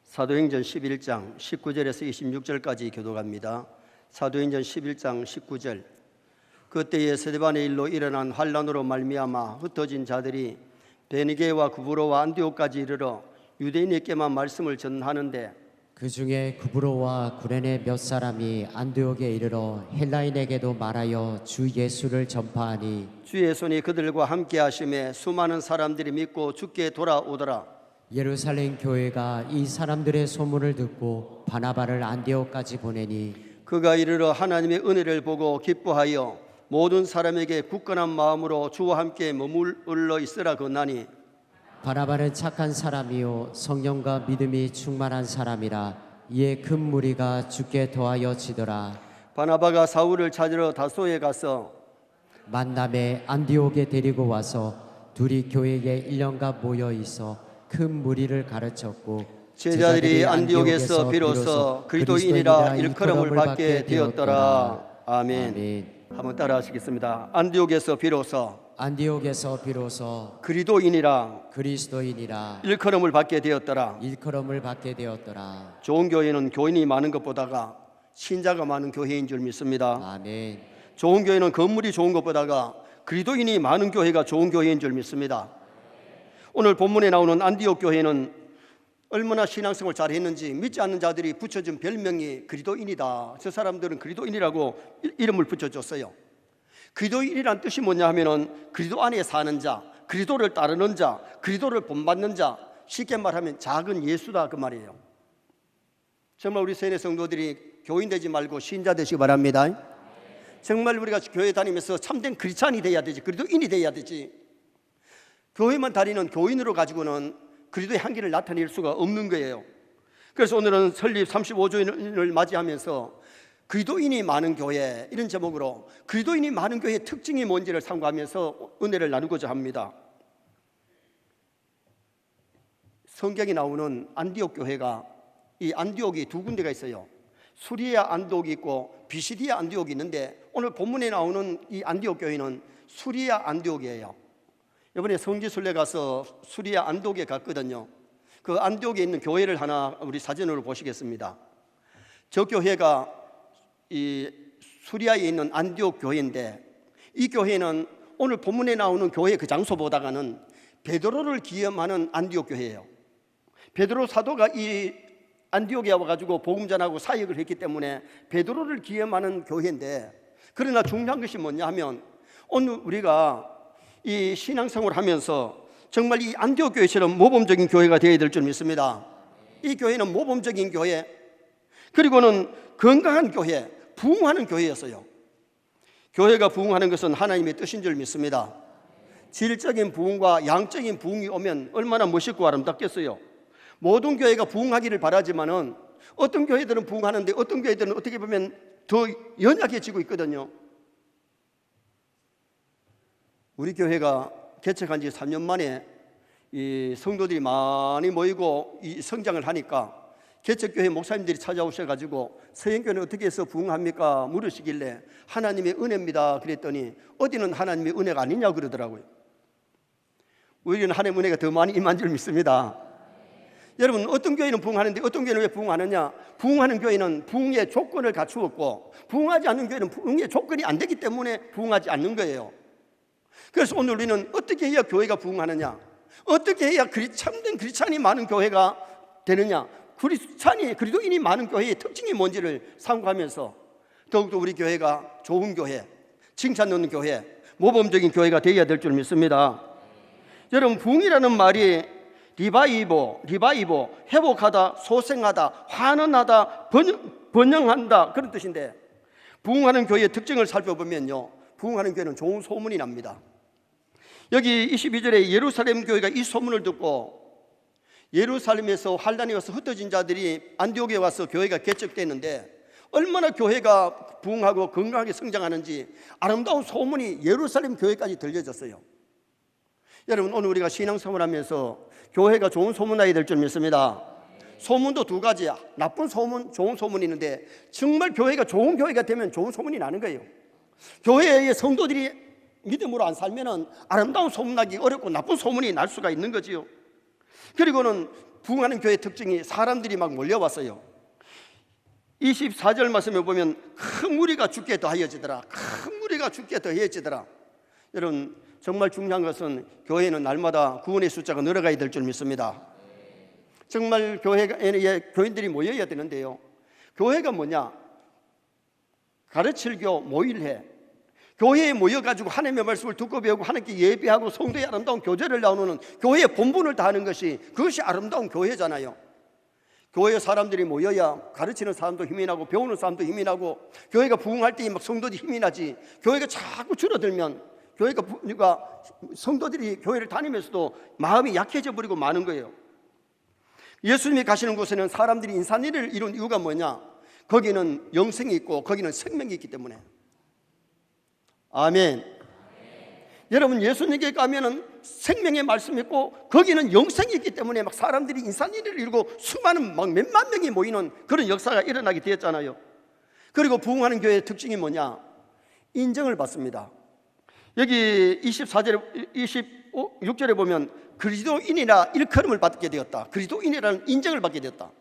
사도행전 11장 19절에서 26절까지 교독합니다. 사도행전 11장 19절. 그때에 스데반의 일로 일어난 환란으로 말미암아 흩어진 자들이 베니게와 구브로와 안디옥까지 이르러 유대인에게만 말씀을 전하는데, 그 중에 구브로와 구레네 몇 사람이 안디옥에 이르러 헬라인에게도 말하여 주 예수를 전파하니, 주의 손이 그들과 함께 하심에 수많은 사람들이 믿고 주께 돌아오더라. 예루살렘 교회가 이 사람들의 소문을 듣고 바나바를 안디옥까지 보내니, 그가 이르러 하나님의 은혜를 보고 기뻐하여 모든 사람에게 굳건한 마음으로 주와 함께 머물러 있으라 건나니, 바나바는 착한 사람이요 성령과 믿음이 충만한 사람이라. 이에 큰 무리가 주께 더하여 지더라. 바나바가 사울을 찾으러 다소에 가서 만남에 안디옥에 데리고 와서 둘이 교회에 1년간 모여 있어 큰 무리를 가르쳤고, 제자들이 안디옥에서 비로소 그리스도인이라 일컬음을 받게 되었더라. 아멘. 한번 따라 하시겠습니다. 안디옥에서 비로소 그리스도인이라 일컬음을 받게 되었더라. 좋은 교회는 교인이 많은 것보다가 신자가 많은 교회인 줄 믿습니다. 아멘. 좋은 교회는 건물이 좋은 것보다가 그리스도인이 많은 교회가 좋은 교회인 줄 믿습니다. 오늘 본문에 나오는 안디옥 교회는 얼마나 신앙생활 잘했는지 믿지 않는 자들이 붙여준 별명이 그리스도인이다. 저 사람들은 그리스도인이라고 이름을 붙여줬어요. 그리스도인이란 뜻이 뭐냐 하면은 그리스도 안에 사는 자, 그리스도를 따르는 자, 그리스도를 본받는 자, 쉽게 말하면 작은 예수다 그 말이에요. 정말 우리 세례 성도들이 교인 되지 말고 신자 되시기 바랍니다. 정말 우리가 교회 다니면서 참된 크리스찬이 돼야 되지, 그리스도인이 돼야 되지. 교회만 다니는 교인으로 가지고는 그리스도의 향기를 나타낼 수가 없는 거예요. 그래서 오늘은 설립 35주년을 맞이하면서 그리스도인이 많은 교회, 이런 제목으로 그리스도인이 많은 교회의 특징이 뭔지를 상고하면서 은혜를 나누고자 합니다. 성경에 나오는 안디옥 교회가, 이 안디옥이 두 군데가 있어요. 수리아 안디옥이 있고 비시디아 안디옥이 있는데, 오늘 본문에 나오는 이 안디옥 교회는 수리아 안디옥이에요. 이번에 성지순례 가서 수리아 안디옥에 갔거든요. 그 안디옥에 있는 교회를 하나 우리 사진으로 보시겠습니다. 저 교회가 이 수리아에 있는 안디옥 교회인데, 이 교회는 오늘 본문에 나오는 교회 그 장소보다가는 베드로를 기념하는 안디옥 교회예요. 베드로 사도가 이 안디옥에 와가지고 복음 전하고 사역을 했기 때문에 베드로를 기념하는 교회인데, 그러나 중요한 것이 뭐냐 하면 오늘 우리가 이 신앙생활을 하면서 정말 이 안디옥 교회처럼 모범적인 교회가 되어야 될 줄 믿습니다. 이 교회는 모범적인 교회, 그리고는 건강한 교회, 부흥하는 교회였어요. 교회가 부흥하는 것은 하나님의 뜻인 줄 믿습니다. 질적인 부흥과 양적인 부흥이 오면 얼마나 멋있고 아름답겠어요. 모든 교회가 부흥하기를 바라지만은 어떤 교회들은 부흥하는데 어떤 교회들은 어떻게 보면 더 연약해지고 있거든요. 우리 교회가 개척한 지 3년 만에 이 성도들이 많이 모이고 이 성장을 하니까 개척교회 목사님들이 찾아오셔가지고 서영교회는 어떻게 해서 부흥합니까? 물으시길래 하나님의 은혜입니다 그랬더니 어디는 하나님의 은혜가 아니냐고 그러더라고요. 우리는 하나님의 은혜가 더 많이 임한 줄 믿습니다. 여러분, 어떤 교회는 부흥하는데 어떤 교회는 왜 부흥하느냐? 부흥하는 교회는 부흥의 조건을 갖추었고, 부흥하지 않는 교회는 부흥의 조건이 안 되기 때문에 부흥하지 않는 거예요. 그래서 오늘 우리는 어떻게 해야 교회가 부흥하느냐, 어떻게 해야 참된 크리스찬이 많은 교회가 되느냐, 그리스도인이 많은 교회의 특징이 뭔지를 상고하면서 더욱더 우리 교회가 좋은 교회, 칭찬 넣는 교회, 모범적인 교회가 되어야 될 줄 믿습니다. 여러분, 부흥이라는 말이 리바이보, 회복하다, 소생하다, 환원하다, 번영한다, 그런 뜻인데, 부흥하는 교회의 특징을 살펴보면요, 부흥하는 교회는 좋은 소문이 납니다. 여기 22절에 예루살렘 교회가 이 소문을 듣고 예루살렘에서 환란이 와서 흩어진 자들이 안디옥에 와서 교회가 개척됐는데, 얼마나 교회가 부흥하고 건강하게 성장하는지 아름다운 소문이 예루살렘 교회까지 들려졌어요. 여러분, 오늘 우리가 신앙생활하면서 교회가 좋은 소문나야 될 줄 믿습니다. 소문도 두 가지야. 나쁜 소문, 좋은 소문이 있는데, 정말 교회가 좋은 교회가 되면 좋은 소문이 나는 거예요. 교회의 성도들이 믿음으로 안 살면은 아름다운 소문나기 어렵고 나쁜 소문이 날 수가 있는 거지요. 그리고는 부흥하는 교회의 특징이 사람들이 막 몰려왔어요. 24절 말씀에 보면 큰 무리가 죽게 더하여지더라. 큰 무리가 죽게 더해지더라. 여러분, 정말 중요한 것은 교회는 날마다 구원의 숫자가 늘어가야 될 줄 믿습니다. 정말 교인들이 모여야 되는데요. 교회가 뭐냐? 가르칠 교, 모일해. 교회에 모여가지고 하나님의 말씀을 듣고 배우고 하나님께 예배하고 성도의 아름다운 교제를 나누는 교회의 본분을 다하는 것이, 그것이 아름다운 교회잖아요. 교회 사람들이 모여야 가르치는 사람도 힘이 나고 배우는 사람도 힘이 나고, 교회가 부흥할 때 막 성도들이 힘이 나지. 교회가 자꾸 줄어들면 성도들이 교회를 다니면서도 마음이 약해져 버리고 마는 거예요. 예수님이 가시는 곳에는 사람들이 인산일을 이룬 이유가 뭐냐? 거기는 영생이 있고 거기는 생명이 있기 때문에. 아멘. 여러분, 예수님께 가면은 생명의 말씀이 있고 거기는 영생이 있기 때문에 막 사람들이 인산일을 이루고 수많은 막 몇만 명이 모이는 그런 역사가 일어나게 되었잖아요. 그리고 부흥하는 교회의 특징이 뭐냐? 인정을 받습니다. 여기 24절에 26절에 보면 그리스도인이라 일컬음을 받게 되었다. 그리스도인이라는 인정을 받게 되었다.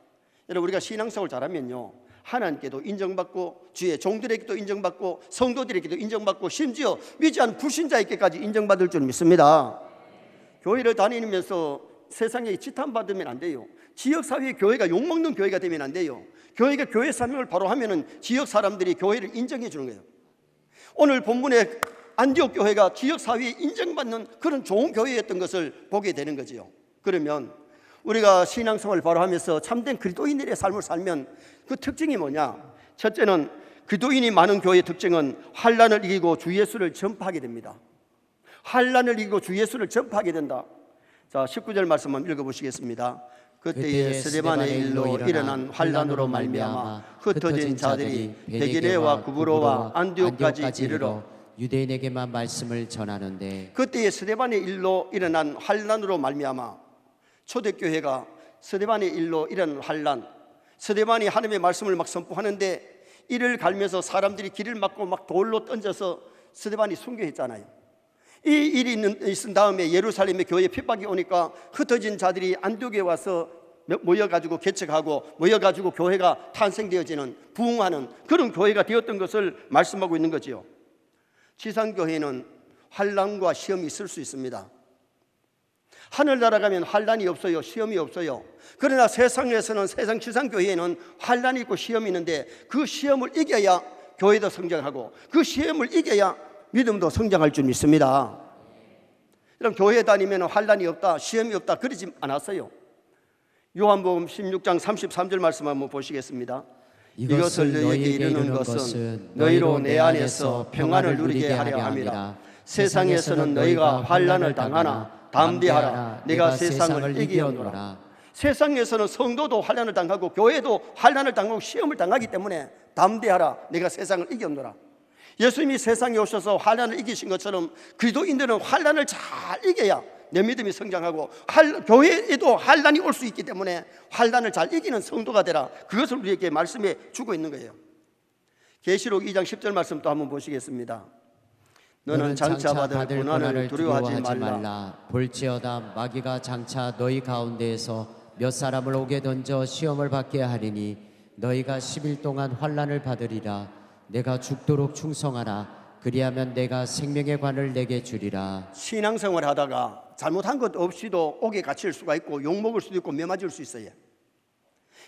여러분, 우리가 신앙생활 잘하면요, 하나님께도 인정받고 주의 종들에게도 인정받고 성도들에게도 인정받고 심지어 위지한 불신자에게까지 인정받을 줄 믿습니다. 교회를 다니면서 세상에 지탄받으면 안 돼요. 지역사회의 교회가 욕먹는 교회가 되면 안 돼요. 교회가 교회 사명을 바로 하면은 지역 사람들이 교회를 인정해 주는 거예요. 오늘 본문에 안디옥 교회가 지역사회에 인정받는 그런 좋은 교회였던 것을 보게 되는 거지요. 그러면 우리가 신앙생활을 바로 하면서 참된 그리스도인들의 삶을 살면 그 특징이 뭐냐? 첫째는 그리스도인이 많은 교회의 특징은 환난을 이기고 주 예수를 전파하게 됩니다. 환난을 이기고 주 예수를 전파하게 된다. 자, 19절 말씀 한번 읽어보시겠습니다. 그때에 스데반의 일로 일어난 환난으로 말미암아 흩어진 자들이 베드레와 구브로와 안디옥까지 이르러 유대인에게만 말씀을 전하는데, 그때에 스데반의 일로 일어난 환난으로 말미암아, 초대교회가 스데반의 일로 일어난 환난, 스데반이 하나님의 말씀을 막 선포하는데 이를 갈면서 사람들이 길을 막고 막 돌로 던져서 스데반이 순교했잖아요. 이 일이 있은 다음에 예루살렘의 교회에 핍박이 오니까 흩어진 자들이 안디옥에 와서 모여가지고 개척하고 모여가지고 교회가 탄생되어지는, 부흥하는 그런 교회가 되었던 것을 말씀하고 있는 거지요. 지상교회는 환난과 시험이 있을 수 있습니다. 하늘나라 가면 환난이 없어요. 시험이 없어요. 그러나 세상에서는, 세상 지상교회에는 환난이 있고 시험이 있는데 그 시험을 이겨야 교회도 성장하고 그 시험을 이겨야 믿음도 성장할 줄 믿습니다. 여러분, 교회 다니면 환난이 없다, 시험이 없다 그러지 않았어요. 요한복음 16장 33절 말씀 한번 보시겠습니다. 이것을 너희에게 이르는 것은 너희로 내 안에서 평안을 누리게 하려 함이라. 세상에서는 너희가 환난을 당하나 담대하라, 내가 세상을 이기었노라. 세상에서는 성도도 환난을 당하고 교회도 환난을 당하고 시험을 당하기 때문에 담대하라, 내가 세상을 이겼노라. 예수님이 세상에 오셔서 환난을 이기신 것처럼 그리스도인들은 환난을 잘 이겨야 내 믿음이 성장하고 교회에도 환난이 올 수 있기 때문에 환난을 잘 이기는 성도가 되라, 그것을 우리에게 말씀해 주고 있는 거예요. 계시록 2장 10절 말씀 또 한번 보시겠습니다. 너는 장차 받을 고난을 두려워하지 말라. 볼지어다 마귀가 장차 너희 가운데에서 몇 사람을 옥에 던져 시험을 받게 하리니 너희가 10일 동안 환난을 받으리라. 내가 죽도록 충성하라. 그리하면 내가 생명의 관을 내게 주리라. 신앙생활 하다가 잘못한 것 없이도 옥에 갇힐 수가 있고 욕먹을 수도 있고 매 맞을 수 있어요.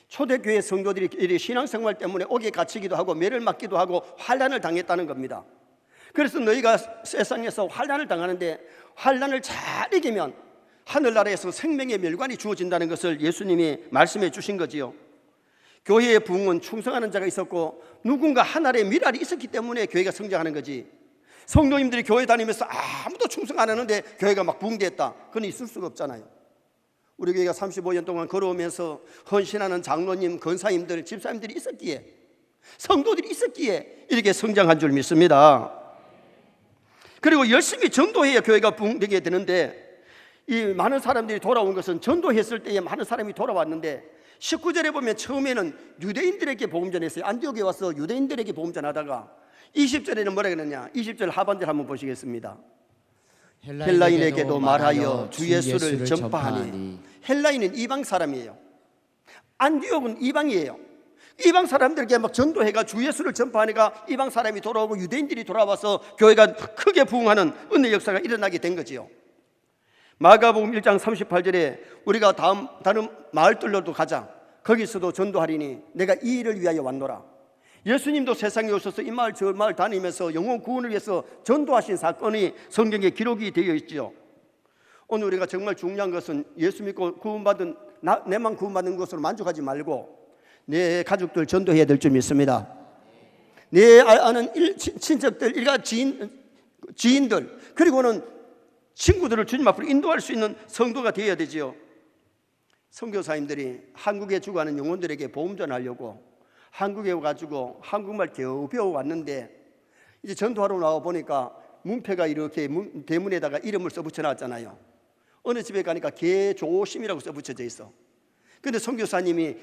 초대교회 성도들이 신앙생활 때문에 옥에 갇히기도 하고 매를 맞기도 하고 환난을 당했다는 겁니다. 그래서 너희가 세상에서 환난을 당하는데 환난을 잘 이기면 하늘나라에서 생명의 멸관이 주어진다는 것을 예수님이 말씀해 주신 거지요. 교회의 부흥은 충성하는 자가 있었고 누군가 하나의 미랄이 있었기 때문에 교회가 성장하는 거지. 성도님들이 교회 다니면서 아무도 충성 안 하는데 교회가 막 부흥됐다, 그건 있을 수가 없잖아요. 우리 교회가 35년 동안 걸어오면서 헌신하는 장로님, 권사님들, 집사님들이 있었기에, 성도들이 있었기에 이렇게 성장한 줄 믿습니다. 그리고 열심히 전도해야 교회가 부흥되게 되는데, 이 많은 사람들이 돌아온 것은 전도했을 때에 많은 사람이 돌아왔는데 19절에 보면 처음에는 유대인들에게 복음 전했어요. 안디옥에 와서 유대인들에게 복음 전하다가 20절에는 뭐라 그러냐? 20절 하반절 한번 보시겠습니다. 헬라인에게도 말하여 주 예수를 전파하니. 헬라인은 이방 사람이에요. 안디옥은 이방이에요. 이방 사람들에게 막 전도해가 주 예수를 전파하니까 이방 사람이 돌아오고 유대인들이 돌아와서 교회가 크게 부흥하는 은혜 역사가 일어나게 된 거지요. 마가복음 1장 38절에 우리가 다른 마을들로도 가자, 거기서도 전도하리니 내가 이 일을 위하여 왔노라. 예수님도 세상에 오셔서 이 마을 저 마을 다니면서 영혼 구원을 위해서 전도하신 사건이 성경에 기록이 되어 있죠. 오늘 우리가 정말 중요한 것은 예수 믿고 구원받은 내만 구원받는 것으로 만족하지 말고 내 가족들 전도해야 될 줄 믿습니다. 내 아는 친척들, 일가 지인들, 그리고는 친구들을 주님 앞으로 인도할 수 있는 성도가 되어야 되지요. 선교사님들이 한국에 죽어가는 영혼들에게 복음 전하려고 한국에 와가지고 한국말 겨우 배워왔는데 이제 전도하러 나와 보니까 문패가 이렇게 대문에다가 이름을 써붙여 놨잖아요. 어느 집에 가니까 개조심이라고 써붙여져 있어. 근데 선교사님이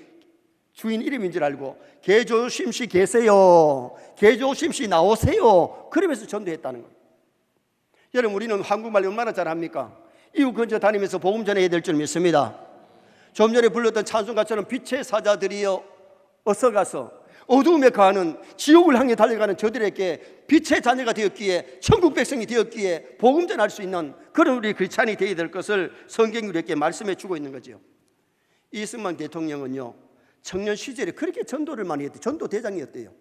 주인 이름인 줄 알고 개조심씨 계세요, 개조심씨 나오세요, 그러면서 전도했다는 거예요. 여러분, 우리는 한국말 얼마나 잘합니까? 이웃 근처 다니면서 복음 전해야 될 줄 믿습니다. 좀 전에 불렀던 찬송가처럼 빛의 사자들이여 어서 가서 어두움에 가는 지옥을 향해 달려가는 저들에게 빛의 자녀가 되었기에, 천국 백성이 되었기에 복음 전할 수 있는 그런 우리 크리스찬이 되어야 될 것을 성경이 우리에게 말씀해 주고 있는 거죠. 이승만 대통령은요, 청년 시절에 그렇게 전도를 많이 했대요. 전도 대장이었대요.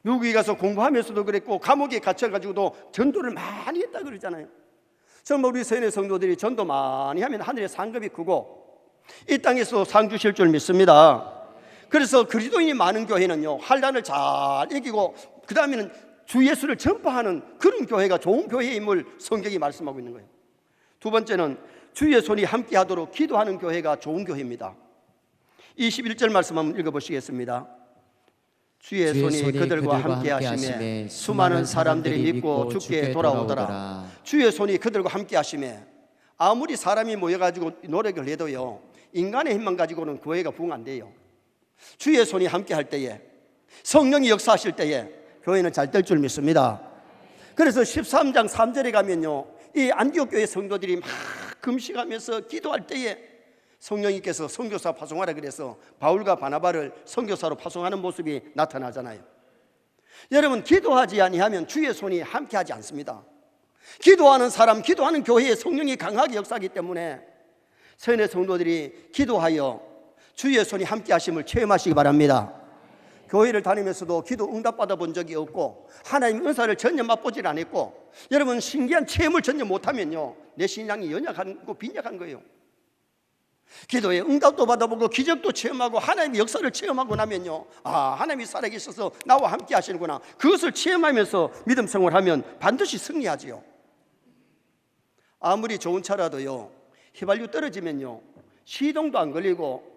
미국에 가서 공부하면서도 그랬고 감옥에 갇혀가지고도 전도를 많이 했다 그러잖아요. 정말 우리 세뇌 성도들이 전도 많이 하면 하늘의 상급이 크고 이 땅에서 상 주실 줄 믿습니다. 그래서 그리스도인이 많은 교회는요, 환난을 잘 이기고 그 다음에는 주 예수를 전파하는 그런 교회가 좋은 교회임을 성경이 말씀하고 있는 거예요. 두 번째는 주의 손이 함께하도록 기도하는 교회가 좋은 교회입니다. 21절 말씀 한번 읽어보시겠습니다. 주의 손이 그들과 함께 하심에 수많은 사람들이 믿고 주께 돌아오더라. 주의 손이 그들과 함께 하심에, 아무리 사람이 모여가지고 노력을 해도요, 인간의 힘만 가지고는 교회가 부흥 안 돼요. 주의 손이 함께 할 때에, 성령이 역사하실 때에 교회는 잘 될 줄 믿습니다. 그래서 13장 3절에 가면요, 이 안디옥 교회 성도들이 막 금식하면서 기도할 때에 성령님께서 선교사 파송하라 그래서 바울과 바나바를 선교사로 파송하는 모습이 나타나잖아요. 여러분, 기도하지 아니하면 주의 손이 함께하지 않습니다. 기도하는 사람, 기도하는 교회에 성령이 강하게 역사하기 때문에 세뇌 성도들이 기도하여 주의 손이 함께하심을 체험하시기 바랍니다. 교회를 다니면서도 기도 응답받아 본 적이 없고 하나님 은사를 전혀 맛보질 않았고, 여러분, 신기한 체험을 전혀 못하면요, 내 신앙이 연약하고 빈약한 거예요. 기도에 응답도 받아보고 기적도 체험하고 하나님의 역사를 체험하고 나면요, 아, 하나님이 살아계셔서 나와 함께 하시는구나, 그것을 체험하면서 믿음 생활하면 반드시 승리하지요. 아무리 좋은 차라도요, 휘발유 떨어지면요, 시동도 안 걸리고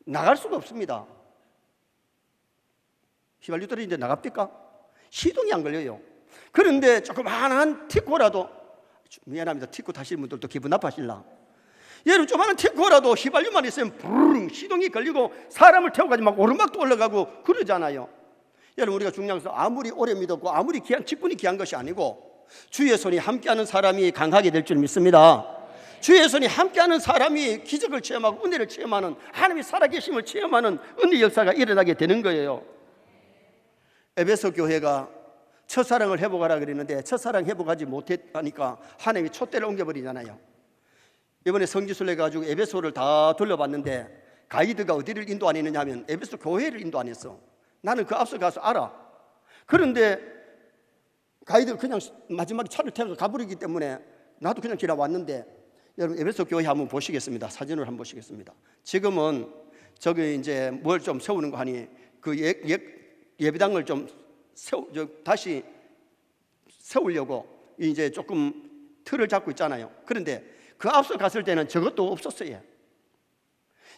나갈 수가 없습니다. 휘발유 떨어지는데 나갑니까? 시동이 안 걸려요. 그런데 조그마한 티코라도, 미안합니다, 티코 타시는 분들도 기분 나빠하실라. 여러분, 조그마한 티코라도 휘발유만 있으면 부르릉 시동이 걸리고 사람을 태워가지고 막 오르막도 올라가고 그러잖아요. 여러분, 우리가 중요한 것은 아무리 오래 믿었고 아무리 귀한 직분이 귀한 것이 아니고 주의 손이 함께하는 사람이 강하게 될 줄 믿습니다. 주의 손이 함께하는 사람이 기적을 체험하고 은혜를 체험하는, 하나님이 살아계심을 체험하는 은혜 역사가 일어나게 되는 거예요. 에베소 교회가 첫사랑을 회복하라 그랬는데 첫사랑 회복하지 못했다니까 하나님이 촛대를 옮겨버리잖아요. 이번에 성지순례 가지고 에베소를 다 돌려봤는데 가이드가 어디를 인도 안 했느냐 하면 에베소 교회를 인도 안 했어. 나는 그 앞서 가서 알아. 그런데 가이드가 그냥 마지막에 차를 태워서 가버리기 때문에 나도 그냥 지나왔는데, 여러분, 에베소 교회 한번 보시겠습니다. 사진을 한번 보시겠습니다. 지금은 저기 이제 뭘 좀 세우는 거 하니 그 예배당을 좀 다시 세우려고 이제 조금 틀을 잡고 있잖아요. 그런데 그 앞서 갔을 때는 저것도 없었어요.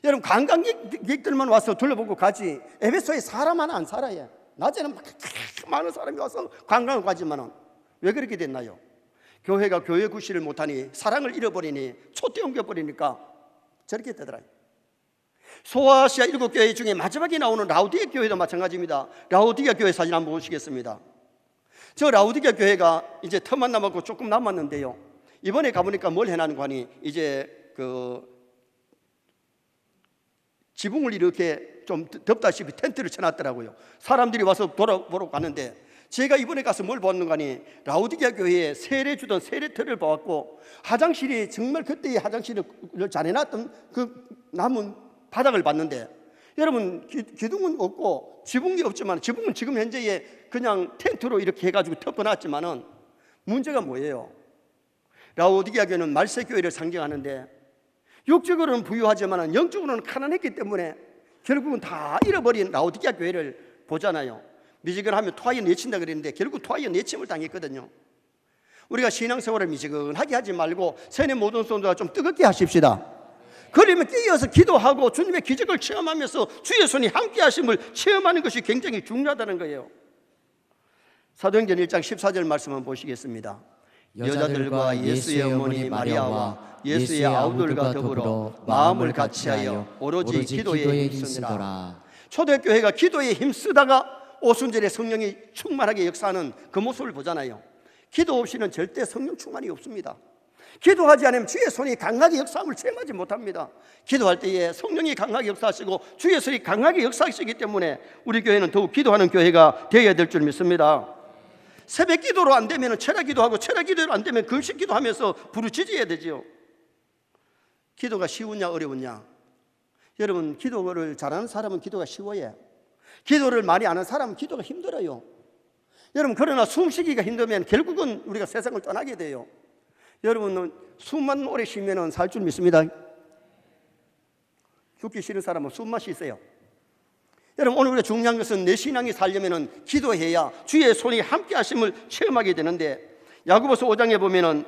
여러분, 관광객들만 와서 둘러보고 가지 에베소에 사람 하나 안 살아요. 낮에는 많은 사람이 와서 관광을 가지만은 왜 그렇게 됐나요? 교회가 교회 구실을 못하니, 사랑을 잃어버리니, 촛대 옮겨버리니까 저렇게 되더라고요. 소아시아 7교회 중에 마지막에 나오는 라우디게 교회도 마찬가지입니다. 라우디게 교회 사진 한번 보시겠습니다. 저 라우디게 교회가 이제 터만 남았고 조금 남았는데요, 이번에 가보니까 뭘 해놨는 거 하니 이제 그 지붕을 이렇게 좀 덮다시피 텐트를 쳐놨더라고요. 사람들이 와서 돌아보러 가는데 제가 이번에 가서 뭘 보았는가 하니 라우디게아 교회에 세례 주던 세례터를 보았고 화장실이 정말 그때의 화장실을 잘 해놨던 그 남은 바닥을 봤는데 여러분 기둥은 없고 지붕이 없지만 지붕은 지금 현재에 그냥 텐트로 이렇게 해가지고 덮어놨지만은 문제가 뭐예요? 라우디게아 교회는 말세교회를 상징하는데 육적으로는 부유하지만 영적으로는 가난했기 때문에 결국은 다 잃어버린 라우디게아 교회를 보잖아요. 미지근하면 토하여 내친다 그랬는데 결국 토하여 내침을 당했거든요. 우리가 신앙생활을 미지근하게 하지 말고 세뇌 모든 성도가 좀 뜨겁게 하십시다. 그러면 끼어서 기도하고 주님의 기적을 체험하면서 주의 손이 함께 하심을 체험하는 것이 굉장히 중요하다는 거예요. 사도행전 1장 14절 말씀을 보시겠습니다. 여자들과 예수의 어머니 마리아와 예수의 아우들과 더불어 마음을 같이하여 오로지 기도에 힘쓰더라. 초대교회가 기도에 힘쓰다가 오순절에 성령이 충만하게 역사하는 그 모습을 보잖아요. 기도 없이는 절대 성령 충만이 없습니다. 기도하지 않으면 주의 손이 강하게 역사함을 체험하지 못합니다. 기도할 때에 성령이 강하게 역사하시고 주의 손이 강하게 역사하시기 때문에 우리 교회는 더욱 기도하는 교회가 되어야 될 줄 믿습니다. 새벽 기도로 안 되면 철야 기도하고 철야 기도로 안 되면 금식 기도하면서 부르짖어야 되지요. 기도가 쉬우냐 어려우냐? 여러분, 기도를 잘하는 사람은 기도가 쉬워요. 기도를 많이 아는 사람은 기도가 힘들어요. 여러분, 그러나 숨쉬기가 힘들면 결국은 우리가 세상을 떠나게 돼요. 여러분은 숨만 오래 쉬면 살 줄 믿습니다. 죽기 싫은 사람은 숨만 쉬세요. 여러분, 오늘 우리가 중요한 것은 내 신앙이 살려면 기도해야 주의 손이 함께 하심을 체험하게 되는데, 야고보서 5장에 보면은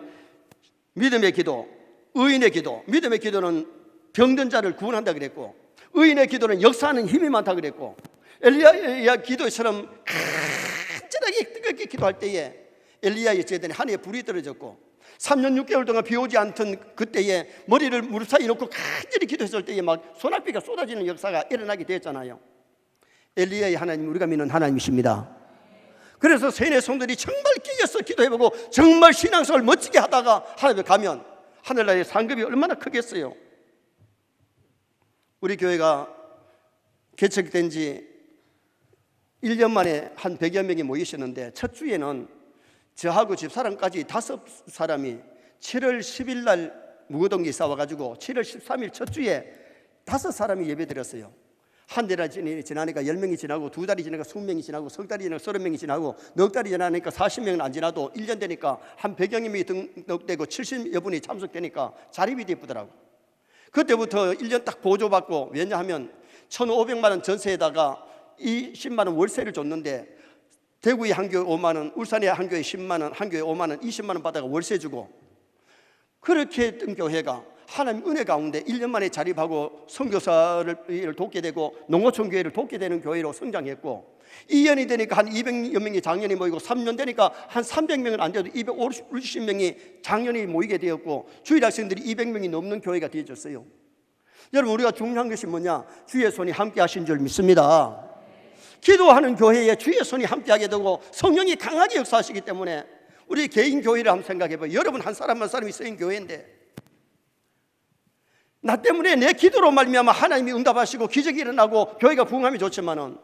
믿음의 기도, 의인의 기도, 믿음의 기도는 병든 자를 구원한다 그랬고, 의인의 기도는 역사하는 힘이 많다 그랬고, 엘리야 기도처럼 간절하게 뜨겁게 기도할 때에 엘리야의 제단에 하늘에 불이 떨어졌고 3년 6개월 동안 비 오지 않던 그때에 머리를 무릎 사이에 놓고 간절히 기도했을 때에 막 소낙비가 쏟아지는 역사가 일어나게 되었잖아요. 엘리야의 하나님, 우리가 믿는 하나님이십니다. 그래서 세뇌 성들이 정말 끼어서 기도해보고 정말 신앙생활을 멋지게 하다가 하나님에 가면 하늘나라의 상급이 얼마나 크겠어요. 우리 교회가 개척된 지 1년 만에 한 100여 명이 모이셨는데 첫 주에는 저하고 집사람까지 5사람이 7월 10일 날 무거동기 싸워가지고 7월 13일 첫 주에 5사람이 예배 드렸어요. 한 달이 지나니까 10명이 지나고 2달이 지나니까 20명이 지나고 석 달이 지나니까 30명이 지나고 넉 달이 지나니까 40명은 안 지나도 1년 되니까 한 100여 명이 등록되고 70여 분이 참석되니까 자립이 되더라고. 그때부터 1년 딱 보조받고, 왜냐하면 1,500만 원 전세에다가 20만 원 월세를 줬는데 대구에 한 교회 5만 원, 울산에 한 교회 10만 원, 한 교회 5만 원, 20만 원 받아가 월세 주고, 그렇게 했던 교회가 하나님 은혜 가운데 1년 만에 자립하고 선교사를 돕게 되고 농어촌 교회를 돕게 되는 교회로 성장했고, 2년이 되니까 한 200여 명이 장년이 모이고 3년 되니까 한 300명은 안 돼도 250명이 장년이 모이게 되었고 주일 학생들이 200명이 넘는 교회가 되어졌어요. 여러분, 우리가 중요한 것이 뭐냐? 주의 손이 함께 하신 줄 믿습니다. 기도하는 교회에 주의 손이 함께하게 되고 성령이 강하게 역사하시기 때문에 우리 개인 교회를 한번 생각해봐요. 여러분 한 사람 한 사람이 쓰인 교회인데 나 때문에 내 기도로 말미암아 하나님이 응답하시고 기적이 일어나고 교회가 부흥하면 좋지만은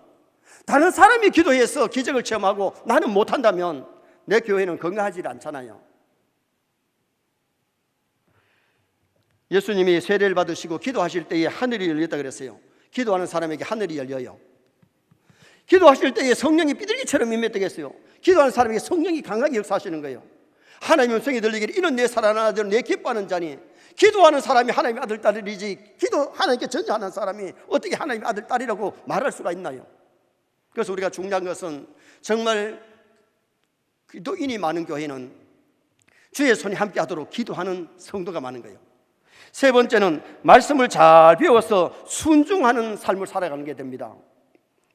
다른 사람이 기도해서 기적을 체험하고 나는 못한다면 내 교회는 건강하지 않잖아요. 예수님이 세례를 받으시고 기도하실 때에 하늘이 열렸다 그랬어요. 기도하는 사람에게 하늘이 열려요. 기도하실 때에 성령이 비둘기처럼 임했다겠어요. 기도하는 사람에게 성령이 강하게 역사하시는 거예요. 하나님의 음성이 들리기를 이는 내 사랑하는 아들, 내 기뻐하는 자니. 기도하는 사람이 하나님의 아들, 딸이지 기도 하나님께 전쟁하는 사람이 어떻게 하나님의 아들, 딸이라고 말할 수가 있나요? 그래서 우리가 중요한 것은 정말 기도인이 많은 교회는 주의 손이 함께 하도록 기도하는 성도가 많은 거예요. 세 번째는 말씀을 잘 배워서 순종하는 삶을 살아가는 게 됩니다.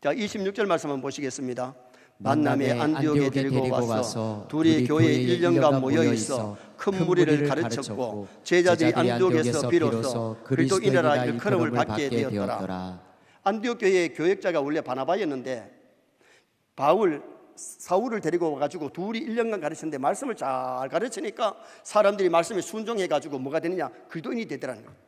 자, 26절 말씀 한번 보시겠습니다. 만남에 안디옥에 데리고 와서 둘이 교회에 1년간 모여 있어 큰 무리를 가르쳤고 제자들이 안디옥에서 비로소 그리스도인이라 일컬음을 받게 되었더라. 안디옥 교회의 교역자가 원래 바나바였는데 바울 사울을 데리고 와가지고 둘이 1년간 가르쳤는데 말씀을 잘 가르치니까 사람들이 말씀에 순종해가지고 뭐가 되느냐? 그리스도인이 되더라는 거예요.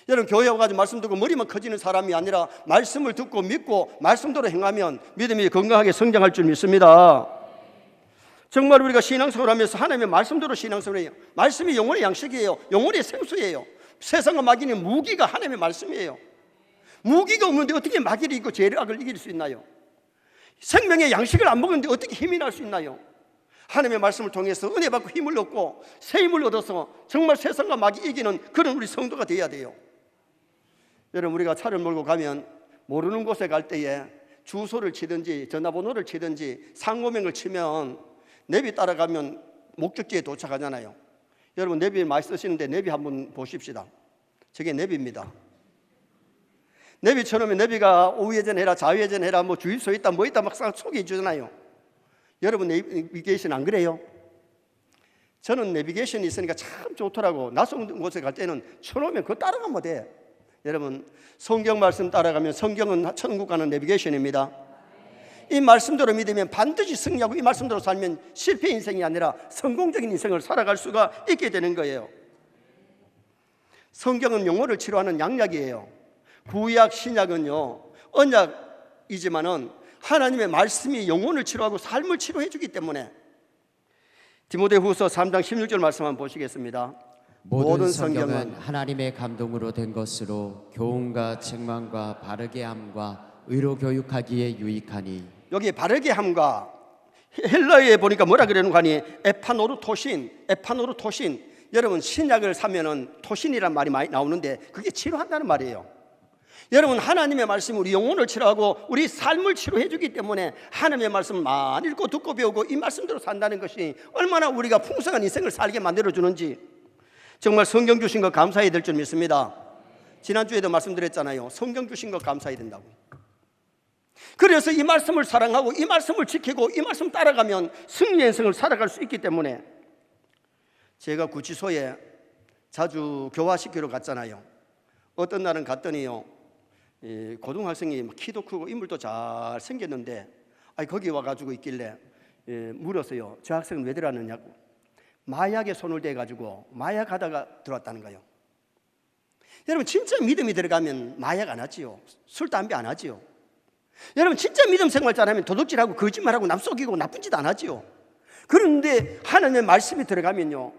여러분, 교회 와가지고 말씀 듣고 머리만 커지는 사람이 아니라 말씀을 듣고 믿고 말씀대로 행하면 믿음이 건강하게 성장할 줄 믿습니다. 정말 우리가 신앙생활을 하면서 하나님의 말씀대로 신앙생활을 해요. 말씀이 영혼의 양식이에요. 영혼의 생수예요. 세상과 마귀는 무기가 하나님의 말씀이에요. 무기가 없는데 어떻게 마귀를 이기고 죄악을 이길 수 있나요? 생명의 양식을 안 먹는데 어떻게 힘이 날 수 있나요? 하나님의 말씀을 통해서 은혜 받고 힘을 얻고 새 힘을 얻어서 정말 세상과 마귀 이기는 그런 우리 성도가 되어야 돼요. 여러분, 우리가 차를 몰고 가면 모르는 곳에 갈 때에 주소를 치든지 전화번호를 치든지 상호명을 치면 내비 따라가면 목적지에 도착하잖아요. 여러분, 내비 많이 쓰시는데 내비 한번 보십시다. 저게 내비입니다. 내비 쳐놓으면 내비가 우회전해라 좌회전해라 뭐 주유소 있다 뭐 있다 막 소개해 주잖아요. 여러분, 내비게이션 안 그래요? 저는 내비게이션이 있으니까 참 좋더라고. 낯선 곳에 갈 때는 쳐놓으면 그거 따라가면 돼. 여러분, 성경 말씀 따라가면 성경은 천국 가는 내비게이션입니다. 이 말씀대로 믿으면 반드시 승리하고 이 말씀대로 살면 실패 인생이 아니라 성공적인 인생을 살아갈 수가 있게 되는 거예요. 성경은 영혼을 치료하는 양약이에요. 구약 신약은요 언약이지만은 하나님의 말씀이 영혼을 치료하고 삶을 치료해 주기 때문에 디모데후서 3장 16절 말씀 한번 보시겠습니다. 모든 성경은 하나님의 감동으로 된 것으로 교훈과 책망과 바르게 함과 의로 교육하기에 유익하니. 여기 바르게 함과 헬라어에 보니까 뭐라 그러는 거 아니? 에파노르토신. 여러분, 신약을 사면은 토신이란 말이 많이 나오는데 그게 치료한다는 말이에요. 여러분, 하나님의 말씀이 우리 영혼을 치료하고 우리 삶을 치료해 주기 때문에 하나님의 말씀을 많이 읽고 듣고 배우고 이 말씀대로 산다는 것이 얼마나 우리가 풍성한 인생을 살게 만들어주는지 정말 성경 주신 거 감사해야 될 줄 믿습니다. 지난주에도 말씀드렸잖아요. 성경 주신 거 감사해야 된다고. 그래서 이 말씀을 사랑하고 이 말씀을 지키고 이 말씀 따라가면 승리의 인생을 살아갈 수 있기 때문에 제가 구치소에 자주 교화시키러 갔잖아요. 어떤 날은 갔더니요 고등학생이 키도 크고 인물도 잘 생겼는데 거기 와가지고 있길래 물었어요. 저 학생은 왜 들어왔느냐고. 마약에 손을 대가지고 마약하다가 들어왔다는 거예요. 여러분, 진짜 믿음이 들어가면 마약 안 하지요. 술, 담배 안 하지요. 여러분, 진짜 믿음 생활 잘하면 도둑질하고 거짓말하고 남 속이고 나쁜 짓 안 하지요. 그런데 하나님의 말씀이 들어가면요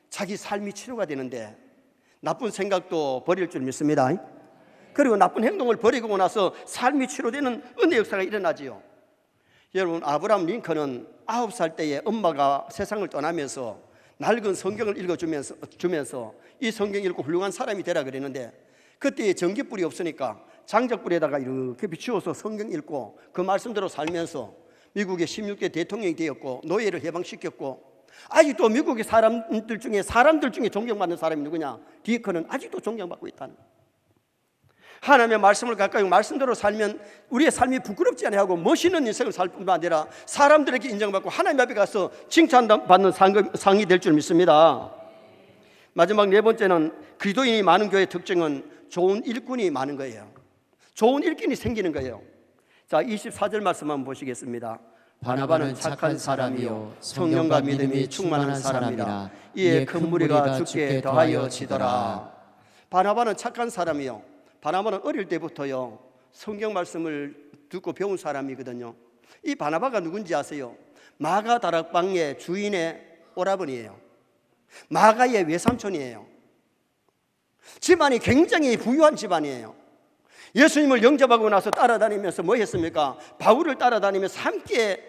자기 삶이 치료가 되는데 나쁜 생각도 버릴 줄 믿습니다. 그리고 나쁜 행동을 버리고 나서 삶이 치료되는 은혜 역사가 일어나지요. 여러분, 아브라함 링컨은 9살 때에 엄마가 세상을 떠나면서 낡은 성경을 읽어주면서 이 성경 읽고 훌륭한 사람이 되라 그랬는데 그때 전기불이 없으니까 장작불에다가 이렇게 비추어서 성경 읽고 그 말씀대로 살면서 미국의 16대 대통령이 되었고 노예를 해방시켰고 아직도 미국의 사람들 중에 존경받는 사람이 누구냐? 디커는 아직도 존경받고 있다는 거예요. 하나님의 말씀을 가까이 말씀대로 살면 우리의 삶이 부끄럽지 아니하고 멋있는 인생을 살 뿐만 아니라 사람들에게 인정받고 하나님 앞에 가서 칭찬받는 상이 될 줄 믿습니다. 마지막 네 번째는 그리스도인이 많은 교회의 특징은 좋은 일꾼이 많은 거예요. 좋은 일꾼이 생기는 거예요. 자, 24절 말씀 한번 보시겠습니다. 바나바는 착한 사람이요 성령과 믿음이 충만한 사람이라 이에 큰 무리가 주께 더하여 지더라. 바나바는 착한 사람이요. 바나바는 어릴 때부터요 성경 말씀을 듣고 배운 사람이거든요. 이 바나바가 누군지 아세요? 마가 다락방의 주인의 오라버니예요. 마가의 외삼촌이에요. 집안이 굉장히 부유한 집안이에요. 예수님을 영접하고 나서 따라다니면서 뭐 했습니까? 바울을 따라다니면서 함께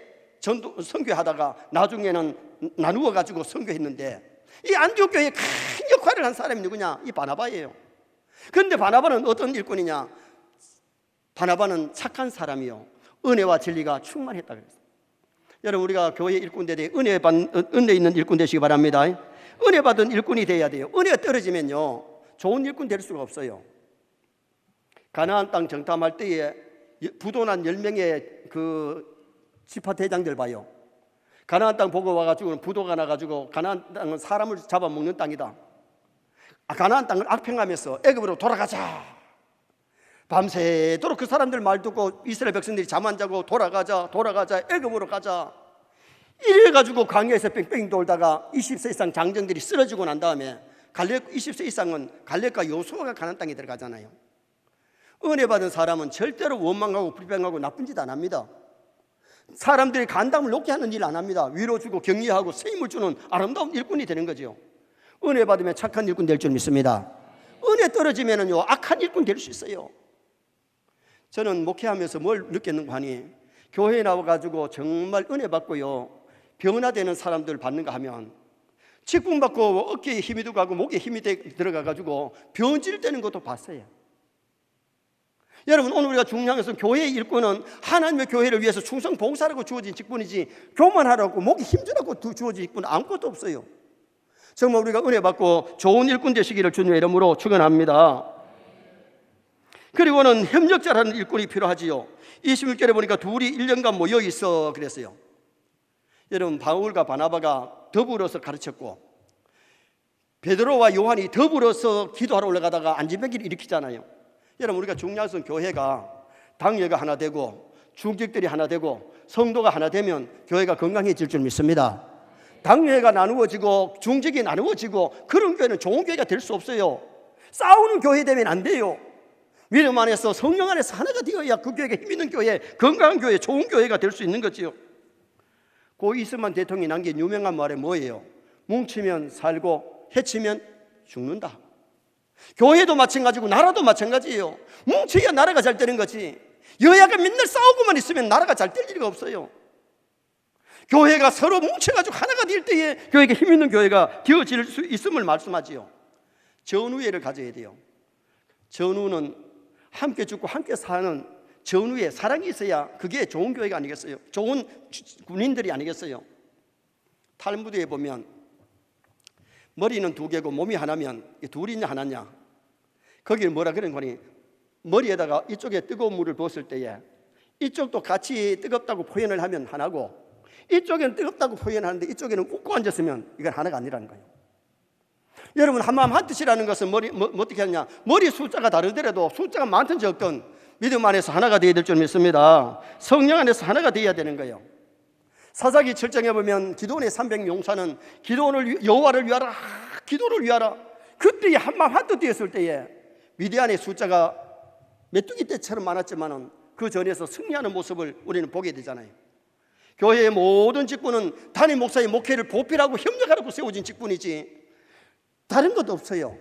선교하다가 나중에는 나누어 가지고 선교했는데 이 안디옥 교회에 큰 역할을 한 사람이 누구냐? 이 바나바예요. 그런데 바나바는 어떤 일꾼이냐? 바나바는 착한 사람이요 은혜와 진리가 충만했다 그랬어요. 여러분, 우리가 교회 일꾼에 대해 은혜 있는 일꾼 되시기 바랍니다. 은혜 받은 일꾼이 돼야 돼요. 은혜가 떨어지면요 좋은 일꾼 될 수가 없어요. 가나안 땅 정탐할 때에 부도난 10명의 그 지파 대장들 봐요. 가나안 땅 보고 와가지고 부도가 나가지고 가나안 땅은 사람을 잡아먹는 땅이다. 가나안 땅을 악평하면서 애굽으로 돌아가자. 밤새도록 그 사람들 말 듣고 이스라엘 백성들이 잠 안 자고 돌아가자 애굽으로 가자 이래가지고 광야에서 뺑뺑 돌다가 20세 이상 장정들이 쓰러지고 난 다음에 20세 이상은 갈렙과 여호수아가 가나안 땅에 들어가잖아요. 은혜 받은 사람은 절대로 원망하고 불평하고 나쁜 짓 안 합니다. 사람들이 간담을 높게 하는 일 안 합니다. 위로 주고 격려하고 세임을 주는 아름다운 일꾼이 되는 거죠. 은혜 받으면 착한 일꾼 될 줄 믿습니다. 은혜 떨어지면은요 악한 일꾼 될 수 있어요. 저는 목회하면서 뭘 느꼈는가 하니 교회에 나와가지고 정말 은혜 받고요 변화되는 사람들 받는가 하면 직분 받고 어깨에 힘이 들어가고 목에 힘이 들어가가지고 변질되는 것도 봤어요. 여러분 오늘 우리가 중요한 것은 교회의 일꾼은 하나님의 교회를 위해서 충성 봉사라고 주어진 직분이지 교만하라고 목에 힘주라고 주어진 직분은 아무것도 없어요. 정말 우리가 은혜 받고 좋은 일꾼 되시기를 주님의 이름으로 축원합니다. 그리고는 협력자라는 일꾼이 필요하지요. 26절에 보니까 둘이 1년간 모여 있어 그랬어요. 여러분 바울과 바나바가 더불어서 가르쳤고 베드로와 요한이 더불어서 기도하러 올라가다가 안진뱅이를 일으키잖아요. 여러분 우리가 중요한 것은 교회가 당회가 하나 되고 중직들이 하나 되고 성도가 하나 되면 교회가 건강해질 줄 믿습니다. 당회가 나누어지고 중직이 나누어지고 그런 교회는 좋은 교회가 될 수 없어요. 싸우는 교회 되면 안 돼요. 믿음 안에서 성령 안에서 하나가 되어야 그 교회가 힘 있는 교회, 건강한 교회, 좋은 교회가 될 수 있는 거지요. 고 이스만 대통령이 남긴 유명한 말이 뭐예요? 뭉치면 살고 해치면 죽는다. 교회도 마찬가지고 나라도 마찬가지예요. 뭉쳐야 나라가 잘 되는 거지. 여야가 맨날 싸우고만 있으면 나라가 잘 될 리가 없어요. 교회가 서로 뭉쳐가지고 하나가 될 때에 교회가 힘 있는 교회가 되어질 수 있음을 말씀하지요. 전우회를 가져야 돼요. 전우는 함께 죽고 함께 사는 전후에 사랑이 있어야 그게 좋은 교회가 아니겠어요? 좋은 군인들이 아니겠어요? 탈무드에 보면 머리는 두 개고 몸이 하나면 둘이냐 하나냐? 거기를 뭐라 그러는 거니? 머리에다가 이쪽에 뜨거운 물을 부었을 때에 이쪽도 같이 뜨겁다고 표현을 하면 하나고 이쪽에는 뜨겁다고 표현하는데 이쪽에는 웃고 앉았으면 이건 하나가 아니라는 거예요. 여러분 한마음 한뜻이라는 것은 어떻게 하느냐? 머리 숫자가 다르더라도 숫자가 많든 적든 믿음 안에서 하나가 되어야 될 줄 믿습니다. 성령 안에서 하나가 되어야 되는 거예요. 사사기 7장에 보면 기도원의 300용사는 기도원을 여호와를 위하라 기도를 위하라 그때에 한마음 한뜻 되었을 때에 미디안의 숫자가 메뚜기 떼처럼 많았지만은 그 전에서 승리하는 모습을 우리는 보게 되잖아요. 교회의 모든 직분은 담임 목사의 목회를 보필하고 협력하라고 세워진 직분이지 다른 것도 없어요.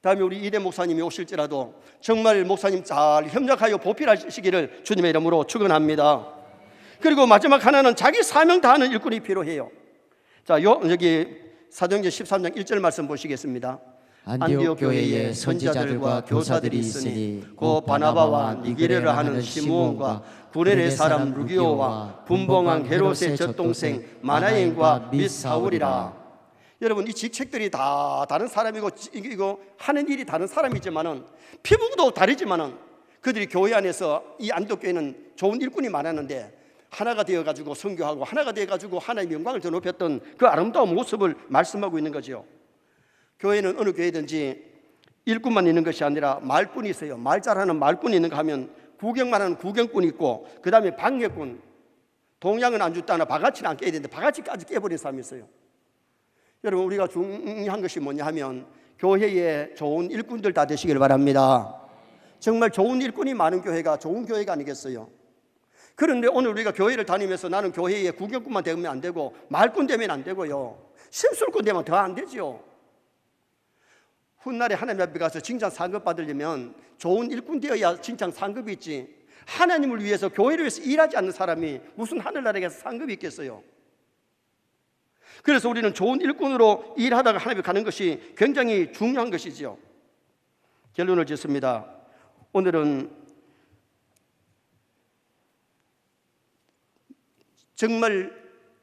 다음에 우리 이대 목사님이 오실지라도 정말 목사님 잘 협력하여 보필하시기를 주님의 이름으로 축원합니다. 그리고 마지막 하나는 자기 사명 다하는 일꾼이 필요해요. 자, 여기 사도행전 13장 1절 말씀 보시겠습니다. 안디옥 교회에 선지자들과 교사들이 있으니 곧 바나바와 니게르라 하는 시므온과 구레네 사람 루기오와 분봉한 헤롯의 젖동생 마나엔과 및 사울이라. 여러분 이 직책들이 다 다른 사람이고 이거 하는 일이 다른 사람이지만은 피부도 다르지만은 그들이 교회 안에서 이 안디옥 교회는 좋은 일꾼이 많았는데 하나가 되어가지고 선교하고 하나가 되어가지고 하나님의 영광을 더 높였던 그 아름다운 모습을 말씀하고 있는 거죠. 교회는 어느 교회든지 일꾼만 있는 것이 아니라 말꾼이 있어요. 말 잘하는 말꾼이 있는가 하면 구경만 하는 구경꾼이 있고 그 다음에 방해꾼. 동양은 안 줬다나 바가지는 안 깨야 되는데 바가지까지 깨버린 사람이 있어요. 여러분 우리가 중요한 것이 뭐냐 하면 교회에 좋은 일꾼들 다 되시길 바랍니다. 정말 좋은 일꾼이 많은 교회가 좋은 교회가 아니겠어요? 그런데 오늘 우리가 교회를 다니면서 나는 교회에 구경꾼만 되면 안 되고 말꾼 되면 안 되고요. 심술꾼 되면 더 안 되죠. 훗날에 하나님 앞에 가서 칭찬 상급 받으려면 좋은 일꾼 되어야 칭찬 상급이 있지. 하나님을 위해서 교회를 위해서 일하지 않는 사람이 무슨 하늘나라에 가서 상급이 있겠어요? 그래서 우리는 좋은 일꾼으로 일하다가 하나님 앞에 가는 것이 굉장히 중요한 것이지요. 결론을 짓습니다. 오늘은 정말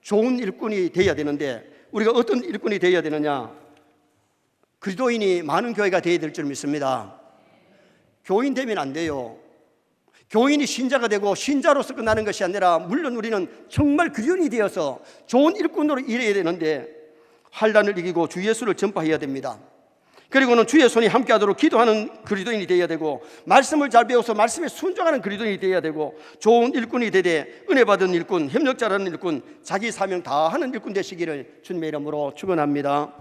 좋은 일꾼이 되어야 되는데 우리가 어떤 일꾼이 되어야 되느냐? 그리스도인이 많은 교회가 되어야 될 줄 믿습니다. 교인 되면 안 돼요. 교인이 신자가 되고 신자로서 끝나는 것이 아니라 물론 우리는 정말 그리스도인이 되어서 좋은 일꾼으로 일해야 되는데 환난을 이기고 주 예수를 전파해야 됩니다. 그리고는 주의 손이 함께하도록 기도하는 그리스도인이 되어야 되고, 말씀을 잘 배워서 말씀에 순종하는 그리스도인이 되어야 되고, 좋은 일꾼이 되되 은혜 받은 일꾼, 협력자라는 일꾼, 자기 사명 다하는 일꾼 되시기를 주님의 이름으로 축원합니다.